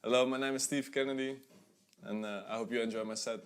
Hello, my name is Steve Kennedy, and I hope you enjoy my set.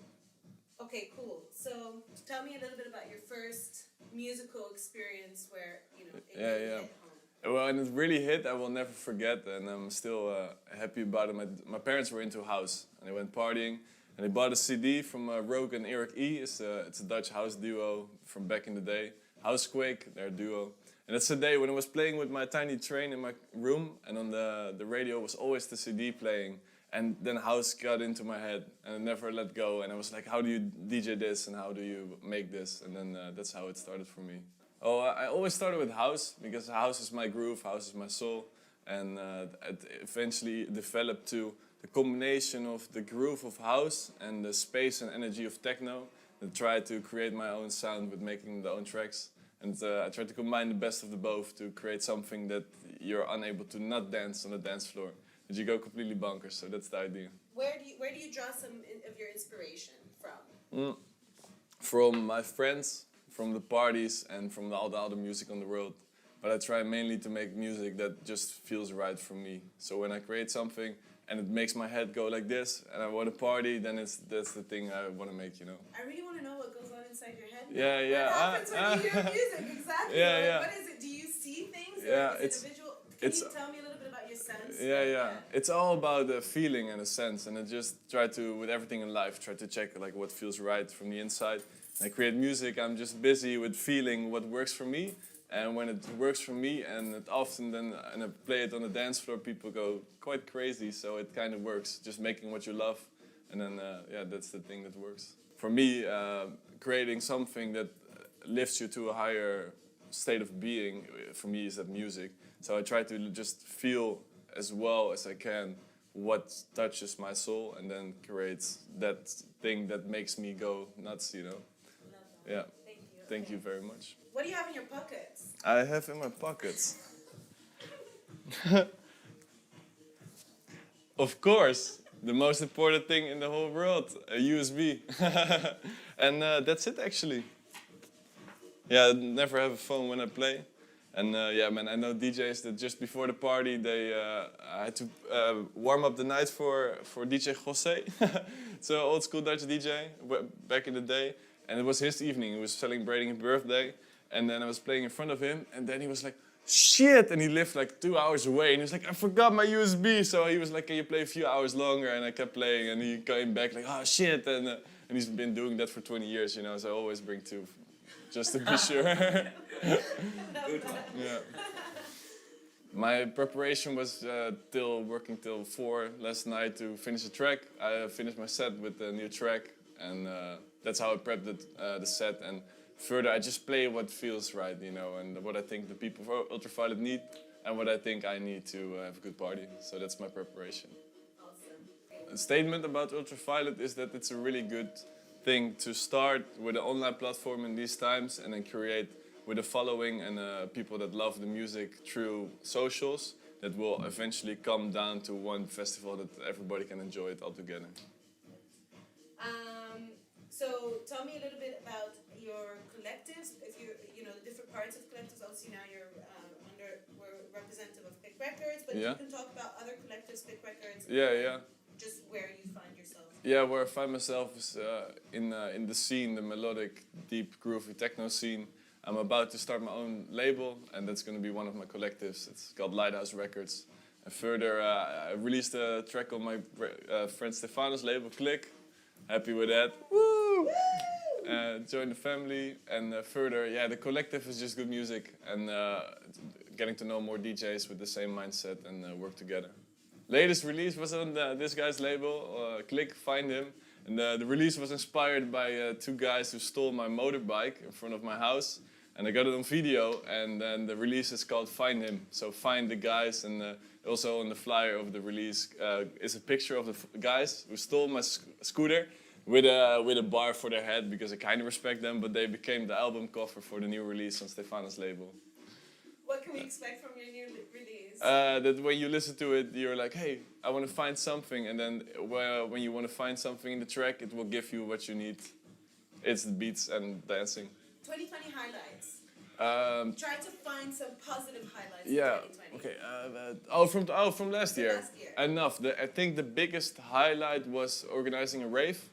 Okay, cool. So tell me a little bit about your first musical experience where, it Yeah, really yeah. hit home. Well, and it really hit, I will never forget, and I'm still happy about it. My parents were into house, and they went partying, and they bought a CD from Rogue and Eric E. It's a Dutch house duo from back in the day. Housequake, their duo. And that's the day when I was playing with my tiny train in my room, and on the radio was always the CD playing. And then house got into my head, and it never let go. And I was like, how do you DJ this, and how do you make this? And then that's how it started for me. Oh, I always started with house, because house is my groove, house is my soul. And it eventually developed to the combination of the groove of house and the space and energy of techno. And tried to create my own sound with making the own tracks. And I tried to combine the best of the both to create something that you're unable to not dance on the dance floor. That you go completely bonkers, so that's the idea. Where do you draw some of your inspiration from? From my friends, from the parties, and from all the other music on the world. But I try mainly to make music that just feels right for me. So when I create something and it makes my head go like this, and I want to party, then that's the thing I want to make, I really want to know what goes on inside your head. Yeah, yeah. What happens when you hear music? Exactly. Yeah, Like, yeah. what is it? Do you see things? Yeah, Or is it a visual? Can you tell me a little bit about your sense? Yeah, yeah. It's all about the feeling and a sense, and I just try to, with everything in life, try to check like what feels right from the inside. I create music. I'm just busy with feeling what works for me, and when it works for me, and it often then, and I play it on the dance floor, people go quite crazy. So it kind of works. Just making what you love, and then yeah, that's the thing that works for me. Creating something that lifts you to a higher state of being, for me, is that music. So I try to just feel as well as I can what touches my soul, and then creates that thing that makes me go nuts, Love that. Yeah. Thank you. Thank you very much. What do you have in your pockets? I have in my pockets, of course, the most important thing in the whole world, a USB. And that's it, actually. Yeah, I never have a phone when I play. And yeah, man, I know DJs that just before the party, they had to warm up the night for DJ Jose. It's an old school Dutch DJ back in the day. And it was his evening. He was celebrating his birthday. And then I was playing in front of him. And then he was like, shit! And he lived like 2 hours away. And he was like, I forgot my USB. So he was like, can you play a few hours longer? And I kept playing. And he came back like, oh, shit. And he's been doing that for 20 years, So I always bring two, just to be sure. Good one. Yeah. My preparation was working till 4 last night to finish a track. I finished my set with a new track, and that's how I prepped the set. And further, I just play what feels right, and what I think the people for Ultraviolet need, and what I think I need to have a good party. So that's my preparation. Awesome. A statement about Ultraviolet is that it's a really good thing to start with an online platform in these times, and then create with a following and people that love the music through socials, that will eventually come down to one festival that everybody can enjoy it all together. So tell me a little bit about your collectives. If the different parts of collectives. Obviously now we're representative of Pick Records, but Yeah. you can talk about other collectives, Pick Records. Yeah, yeah. Just where you find yourself. Yeah, where I find myself is in the scene, the melodic, deep, groovy techno scene. I'm about to start my own label, and that's going to be one of my collectives. It's called Lighthouse Records. And further, I released a track on my friend Stefano's label, Click. Happy with that. Woo! Join the family. And further, yeah, the collective is just good music, and getting to know more DJs with the same mindset and work together. Latest release was on this guy's label, Click, find him. And the release was inspired by 2 guys who stole my motorbike in front of my house. And I got it on video, and then the release is called Find Him. So find the guys, and also on the flyer of the release is a picture of the guys who stole my scooter with a bar for their head, because I kind of respect them, but they became the album cover for the new release on Stefano's label. What can we expect from your new release? That when you listen to it, you're like, hey, I want to find something. And then when you want to find something in the track, it will give you what you need. It's the beats and dancing. 2020 highlights. Try to find some positive highlights Yeah. in 2020. Okay. From last From year. last year. Enough. I think the biggest highlight was organizing a rave,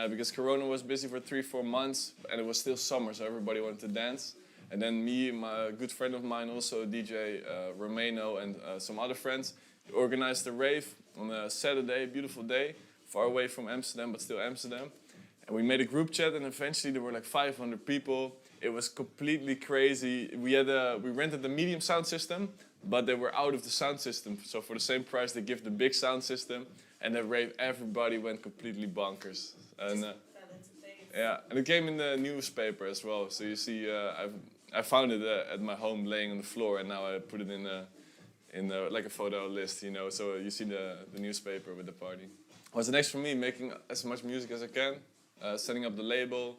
because Corona was busy for 3-4 months, and it was still summer, so everybody wanted to dance. And then me and my good friend of mine, also DJ Romano, and some other friends, organized a rave on a Saturday, beautiful day, far away from Amsterdam, but still Amsterdam. And we made a group chat, and eventually there were like 500 people. It was completely crazy. We rented a medium sound system, but they were out of the sound system. So for the same price, they give the big sound system, and the rave, everybody went completely bonkers. And yeah, and it came in the newspaper as well. So you see, I found it at my home, laying on the floor, and now I put it in like a photo list, you know. So you see the newspaper with the party. What's next for me? Making as much music as I can, setting up the label,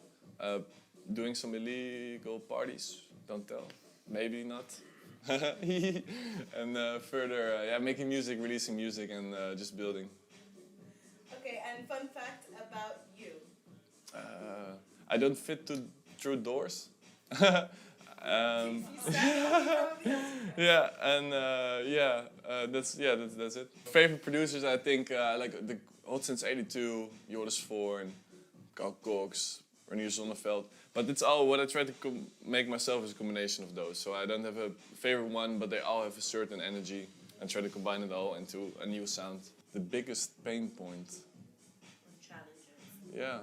doing some illegal parties. Don't tell. Maybe not. And further, yeah, making music, releasing music, and just building. Okay, and fun fact about you. I don't fit through doors. You probably Yeah, and that's it. Favorite producers, I think, like the Hot Since '82, Joris Voor, and Carl Cox, Renier Zonneveld. But it's all what I try to make myself is a combination of those. So I don't have a favorite one, but they all have a certain energy, and try to combine it all into a new sound. The biggest pain point. challenges. Yeah,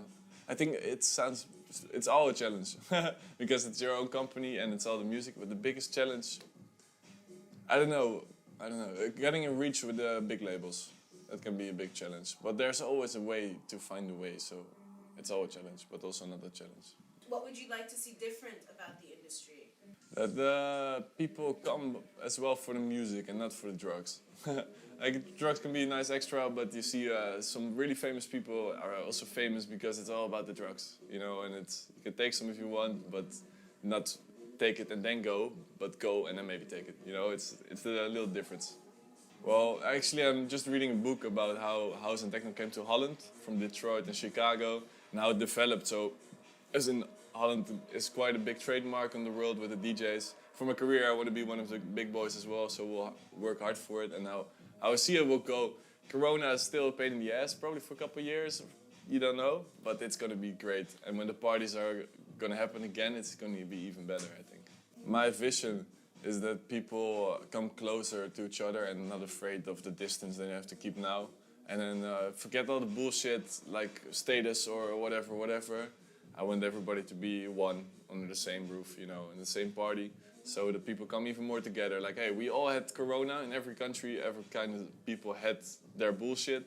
I think it's all a challenge because it's your own company and it's all the music. But the biggest challenge, I don't know, getting in reach with the big labels, that can be a big challenge. But there's always a way to find a way, so it's all a challenge, but also not a challenge. What would you like to see different about the industry? That the people come as well for the music and not for the drugs. Like drugs can be a nice extra, but you see some really famous people are also famous because it's all about the drugs, you know. And you can take some if you want, but not take it and then go, but go and then maybe take it. You know, it's a little difference. Well, actually, I'm just reading a book about how house and techno came to Holland from Detroit and Chicago, and how it developed. So, as in Holland is quite a big trademark in the world with the DJs. For my career, I want to be one of the big boys as well, so we'll work hard for it. And now I see it will go. Corona is still a pain in the ass, probably for a couple of years. You don't know, but it's going to be great. And when the parties are going to happen again, it's going to be even better, I think. My vision is that people come closer to each other and not afraid of the distance they have to keep now. And then forget all the bullshit like status or whatever. I want everybody to be one under the same roof, you know, in the same party. So that people come even more together. Like, hey, we all had Corona in every country. Every kind of people had their bullshit.